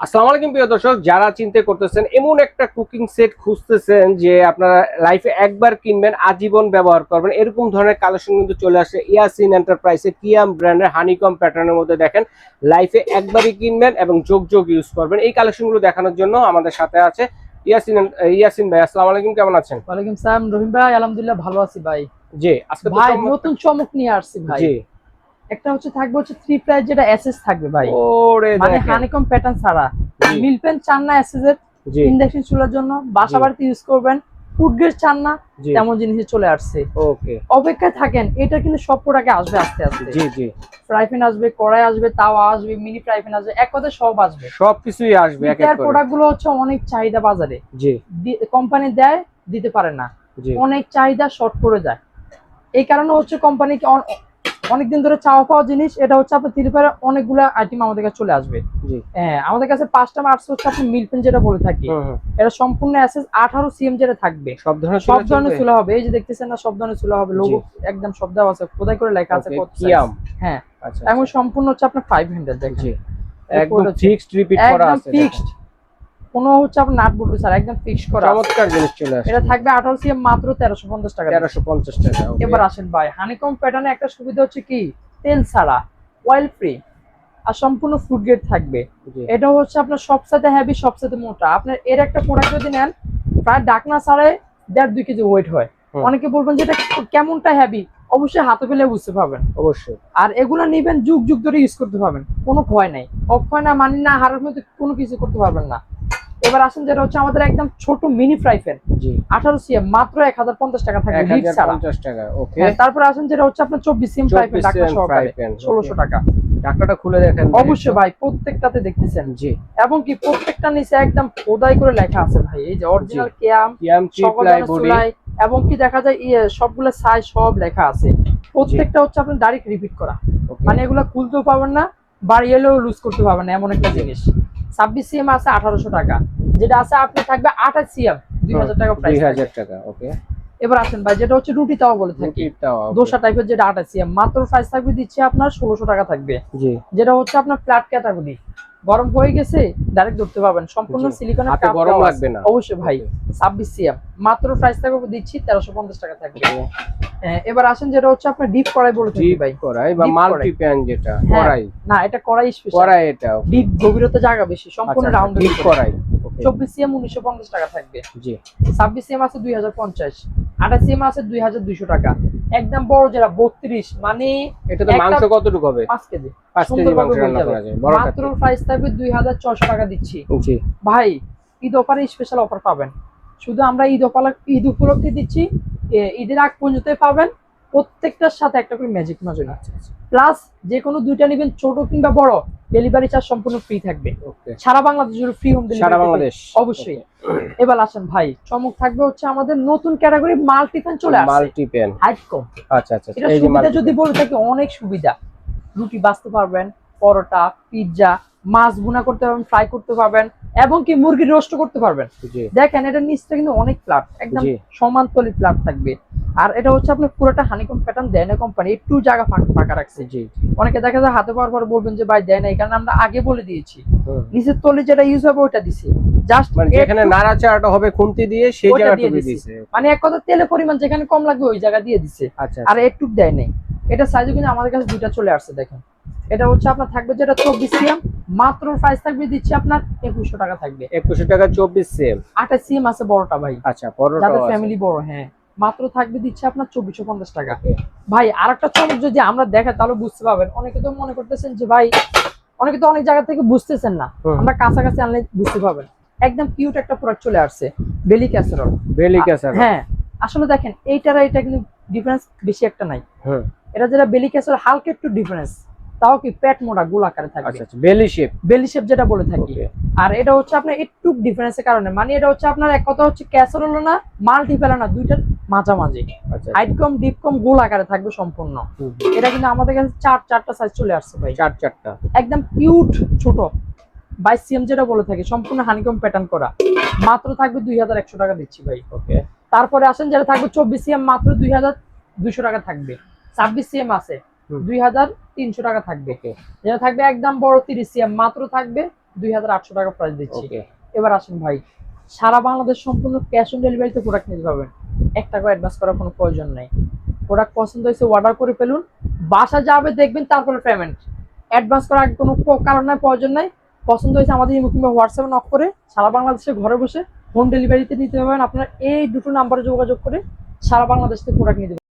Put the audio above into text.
আসসালামু আলাইকুম প্রিয় দর্শক, যারা চিন্তা করতেছেন এমন একটা কুকিং সেট খুঁজতেছেন যে আপনারা লাইফে একবার কিনবেন আজীবন ব্যবহার করবেন, এরকম ধরনের কালেকশন কিন্তু চলে আসে ইয়াসিন এন্টারপ্রাইজে। কিয়াম ব্র্যান্ডের হানিকম প্যাটার্নের মধ্যে দেখেন লাইফে একবারই কিনবেন এবং যোগ যোগ ইউজ করবেন। এই কালেকশনগুলো দেখানোর জন্য আমাদের সাথে আছে ইয়াসিন ভাই। আসসালামু আলাইকুম, কেমন আছেন? ওয়ালাইকুম সালাম রহিম ভাই, আলহামদুলিল্লাহ ভালো আছি ভাই। জি, আজকে তো ভাই নতুন চমক নিয়ে আসছি ভাই। জি, একটা থাকবে থ্রি প্লাই, যেটা এসএস থাকবে ভাই। ওরে মানে দেখেন, হানিকম প্যাটার্ন ছাড়া। জি মিল পেন চান না এসএস এর জি ইন্ডাকশন চুলার জন্য, বাসা জি বাড়িতে ইউজ করবেন। ফুড গ্রেড চান না, জি, তেমন জিনিস চলে আসছে। ওকে, অপেক্ষায় থাকেন, এটা কিন্তু সব প্রোডাক্টে আসবে আস্তে আস্তে। জি জি, ফ্রাই প্যান আসবে, কড়াই আসবে, তাওয়া আসবে, মিনি ফ্রাই প্যান আসবে, এক কথায় সব আসবে। সবকিছুই আসবে এক এক এর করে। প্রোডাক্ট গুলো অনেক চাহিদা বাজারে, জি কোম্পানি দেয়, দিতে পারে না, জি, অনেক চাহিদা শর্ট করে যায়। এই কারণে কোম্পানিকে অনেকদিন ধরে চাওয়া পাওয়া জিনিস, এটা আপনার তিরুপাড়ার অনেকগুলো আইটেম আমাদের কাছে চলে আসবে। জি, হ্যাঁ, আমাদের কাছে 5টা মার্কস আপনি মিল পেন যেটা বলে থাকি, এটা সম্পূর্ণ এসএস 18 সিএম যেটা থাকবে। সব ধরনের চুলা হবে, এই যে দেখতেছেন না, সব ধরনের চুলা হবে, লোগো একদম সব দেওয়া আছে, খোদাই করে লেখা আছে কত কিয়াম। হ্যাঁ, আচ্ছা, এবং সম্পূর্ণ আপনার 500 দেখেন। জি, একদম ফিক্সড রিপিট করা আছে, ফিক্সড, কোনো আপনার নাট বলতে স্যার, একদম ফিক্সড করা। চমৎকার জিনিস চলে আসছে। এটা থাকবে 18 সিএম মাত্র 1350 টাকা। 1350 টাকা। এবার আসেন ভাই, হানিকম প্যাটার্নে একটা সুবিধা হচ্ছে কি, তেল ছাড়া, অয়েল ফ্রি, আর সম্পূর্ণ ফুড গ্রেড থাকবে। এটা আপনার সবসাথে হেভি, সবসাথে মোটা। আপনার এর একটা প্রোডাক্ট যদি নেন, প্রায় ডাকনা ছাড়াই 1.5-2 কেজি ওয়েট হয়। অনেকে বলবেন যে এটা কেমনটা হেভি, অবশ্যই হাতে পেলে বুঝতে পারবেন। অবশ্যই। আর এগুলো নিবেন, যুগ যুগ ধরে ইউজ করতে পারবেন, কোনো ক্ষয় নাই, অক্ষয় না, মানি না, হারের মধ্যে কোনো কিছু করতে পারবেন না। এবার আসেন যেটা আমাদের একদম ছোট মিনি ফ্রাই প্যান, 18 সিএম, মাত্র 1050 টাকা থাকবে, লিড ছাড়া। 1050 টাকা, ওকে। তারপর আসেন যেটা আপনার 24 সিএম ফ্রাই প্যান, ঢাকনা সহকারে, 1600 টাকা। ঢাকনাটা খুলে দেখেন অবশ্যই ভাই, প্রত্যেকটাতে দেখতেছেন। জি, এবং কি প্রত্যেকটা নিচে একদম খোদাই করে লেখা আছে ভাই, এই যে অরিজিনাল কিয়াম ট্রিপ্লাই বডি, এবং কি দেখা যায় সবগুলো সাইজ সব লেখা আছে। প্রত্যেকটা আপনার ডাইরেক্ট রিপিট করা, মানে এগুলা খুলতেও পাবেন না, বাড়ি এলেও লুজ করতে পারবেন না, এমন একটা জিনিস। 26 সিএম আছে 1800 টাকা, যেটা আছে আপনি থাকবে 28 সিএম 2000 টাকা প্রাইস। 2000 টাকা, ওকে। এবার আসেন ভাই, যেটা রুটি তাওয়া বলে থাকি, দোসা টাইপের, যেটা 28 সিএম, মাত্র প্রাইস থাকবে দিচ্ছি আপনার 1600 টাকা থাকবে। জি, যেটা আপনার ফ্ল্যাট ক্যাটাগরি, গরম হয়ে গেছে ডাইরেক্ট ধরতে পারবেন, সম্পূর্ণ সিলিকনের কাপ, গরম লাগবে না। অবশ্যই ভাই। 26 সিএম, মাত্র প্রাইস থাকবে দিচ্ছি 1350 টাকা থাকবে। এবার আসেন যেটা আপনার ডিপ কড়াই বলে থাকি ভাই, কড়াই বা মাল্টি প্যান, যেটা কড়াই না, এটা কড়াই স্পেশাল, কড়াই, এটা ডিপ, গভীরতা জায়গা বেশি, সম্পূর্ণ রাউন্ড ডিপ কড়াই। 24 সিএম 1950 টাকা থাকবে। জি, 26 সিএম আছে 2050, 28 সিএম আছে 2200 টাকা। একদম বড় যেটা 32, মানে এটা তো মাংস কতটুকু হবে? 5 কেজি, 5 কেজি মাংস রান্না করা যায়, মাত্র প্রাইস থাকবে 2600 টাকা দিচ্ছি। জি ভাই, ঈদ অফারে স্পেশাল অফার পাবেন, শুধু আমরা ঈদ উপলক্ষে দিচ্ছি, ঈদের আগ পর্যন্ত পাবেন। প্রত্যেকটার সাথে একটা করে ম্যাজিক মাজনি, প্লাস যে কোনো দুইটা নেবেন, ছোট কিংবা বড়, ডেলিভারি চার্জ সম্পূর্ণ ফ্রি থাকবে, সারা বাংলাদেশ জুড়ে ফ্রি হোম ডেলিভারি, সারা বাংলাদেশ অবশ্যই। এবার আসেন ভাই, চমক থাকবে আমাদের নতুন ক্যাটাগরি মাল্টি প্যান চলে আসছে, মাল্টি প্যান হাইকম। আচ্ছা, এটা সুবিধা যদি বলে থাকি, অনেক সুবিধা। রুটি বাছতে পারবেন, পরোটা, পিৎজা, মাছ ভুনা করতে পারবেন, ফ্রাই করতে পারবেন, এবং কি মুরগির রোস্ট করতে পারবেন। দেখেন এটার নিচটা কিন্তু অনেক ফ্ল্যাট, একদম সমান্তরাল ফ্ল্যাট থাকবে। আর এটা আপনার পুরোটা হানিকম প্যাটার্ন দেয় না কোম্পানি, একটু জায়গা ফাঁকা রাখছে। অনেকে দেখা যায় হাতে পাওয়ার পর বলবেন যে ভাই দেয় না, এই কারণে আমরা আগে বলে দিয়েছি, নিচের তলে যেটা ইউজ হবে ওটা দিছি, জাস্ট যেখানে নাড়াচাড়াটা হবে খুন্তি দিয়ে, সেই জায়গাটা দিয়েছে, মানে এক কথা তেলের পরিমাণ যেখানে কম লাগবে ওই জায়গা দিয়ে দিছে। আর একটু দেয় নাই। এটা সাইজও কিন্তু আমাদের কাছে দুইটা চলে আসছে, দেখেন। এটা আপনার থাকবে যেটা 24 সিএম, মাত্র প্রাইস থাকবে দিচ্ছি আপনার 2100 টাকা থাকবে। 2100 টাকা 24 সিএম। 28 সিএম আছে বড়টা ভাই, আচ্ছা, বড়টা যাদের ফ্যামিলি বড়, হ্যাঁ, মাত্র থাকবে দিচ্ছি আপনার 2450 টাকা। ভাই আরেকটা চমক যদি আমরা দেখাই তাহলে বুঝতে পারবেন। অনেকে তো মনে করতেছেন যে ভাই, অনেকে তো অনেক জায়গা থেকে বুঝতেছেন না, আমরা কাছাকাছি আনলে বুঝতে পারবেন। একদম কিউট একটা প্রোডাক্ট চলে আসছে, বেলি ক্যাসারোল। হ্যাঁ, আসলে দেখেন এটা কিন্তু ডিফারেন্স বেশি একটা নাই। এটা যেটা বেলি ক্যাসারোল, হালকা একটু ডিফারেন্স, তাও কি পেট মোটা গোল আকারে থাকবে। আচ্ছা, বেলি শেপ যেটা বলে থাকি। আর এটা আপনার একটু ডিফারেন্সের কারণে, মানে এটা আপনার এক কথা ক্যাসারোল না, মাল্টি প্যান না, দুইটার মাঝামাঝি, হাইট কম, ডিপ কম, গোল আকারে থাকবে সম্পূর্ণ। এটা কিন্তু আমাদের কাছে চারটা সাইজ চলে আসছে ভাই, চারটা একদম কিউট ছোট। 22 সিএম যেটা বলে থাকি, সম্পূর্ণ হানিকম প্যাটার্ন করা, মাত্র থাকবে 2100 টাকা দিচ্ছি ভাই। ওকে, তারপরে আসেন যেটা থাকবে 24 সিএম, মাত্র 2200 টাকা থাকবে। 26 সিএম আছে 2300 টাকা থাকবে। যেটা থাকবে একদম বড় 30 সিএম, মাত্র থাকবে 2800 টাকা প্রাইস দিচ্ছি। ওকে এবার আসুন ভাই, সারা বাংলাদেশ সম্পূর্ণ ক্যাশ অন ডেলিভারিতে প্রোডাক্ট নিতে পারবেন, 1 টাকা অ্যাডভান্স করার কোনো প্রয়োজন নেই। প্রোডাক্ট পছন্দ হয়েছে অর্ডার করে ফেলুন, বাসা যাবে দেখবেন, তারপরে পেমেন্ট। অ্যাডভান্স করার আগে কোনো কারণ নাই, প্রয়োজন নাই। পছন্দ হয়েছে আমাদের ইমো কিংবা হোয়াটসঅ্যাপে নক করে সারা বাংলাদেশে ঘরে বসে হোম ডেলিভারিতে নিতে পারবেন। আপনারা এই দুটো নাম্বারে যোগাযোগ করে সারা বাংলাদেশ থেকে প্রোডাক্ট নিতে পারবেন।